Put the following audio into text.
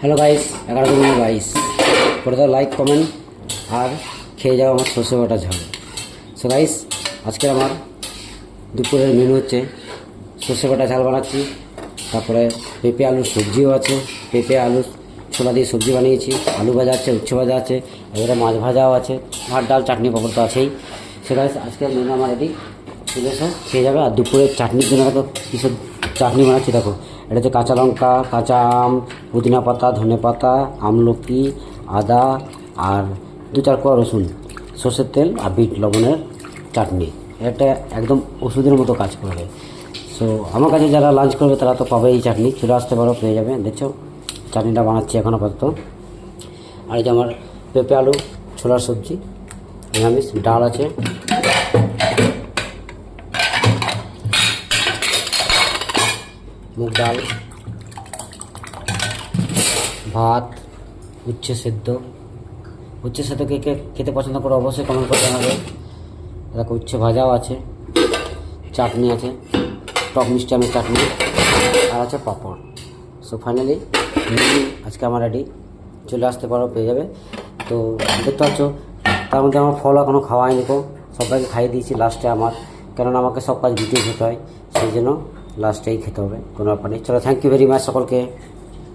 Hello guys, 11-22 করে দাও like comment আর খেয়ে যাও আমার সর্ষে বাটা ঝাল। সো গাইস, আজকের আমার দুপুরের মেনু হচ্ছে সর্ষে বাটা ঝাল বানাচ্ছি, তারপরে পেঁপে আলুর সবজিও আছে, পেঁপে আলু ছোলা দিয়ে সবজি বানিয়েছি, আলু ভাজা আছে, উচ্ছে ভাজা আছে, এবারে মাছ ভাজাও আছে, ভাত ডাল চাটনি পাঁপড় তো আছেই। সো গাইস, আজকের মেনু আমার রেডি, চলে এসো খেয়ে যাবে। আর দুপুরের চাটনির জন্য দেখো কীসব চাটনি বানাচ্ছি, দেখো এটা হচ্ছে কাঁচা লঙ্কা, কাঁচা আম, পুদিনা পাতা, ধনে পাতা, আমলকি, আদা আর 2-4 কোয়া রসুন, সর্ষের তেল আর বিট লবণের চাটনি। এটা একদম ওষুধের মতো কাজ করবে। সো আমার কাছে যারা লাঞ্চ করবে তারা তো পাবে এই চাটনি, চলে আসতে পারো, পেয়ে যাবে। দেখছো চাটনিটা বানাচ্ছি এখন আপাতত। আর এই যে আমার পেঁপে আলু ছোলার সবজি, নিরামিষ, ডাল আছে, মুগ ডাল, ভাত, উচ্ছে সেদ্ধ। উচ্ছে সেদ্ধ কে কে খেতে পছন্দ করে অবশ্যই কমেন্ট করতে হবে। দেখো উচ্ছে ভাজাও আছে, চাটনি আছে, টক মিষ্টি আমের চাটনি, আর আছে পাঁপড়। সো ফাইনালি আজকে আমার রেডি, চলে আসতে পারো, পেয়ে যাবে। তো দেখতে পাচ্ছ তার মধ্যে আমার ফল এখনও খাওয়া হয়নি, দেখো সবাইকে খাইয়ে দিয়েছি লাস্টে আমার, কেননা আমাকে সব কাজ গুটিয়ে খেতে হয়, সেই জন্য লাস্টেই খেতে হবে, কোনো ব্যাপার নেই। চলো, থ্যাংক ইউ ভেরি মাচ সকলকে।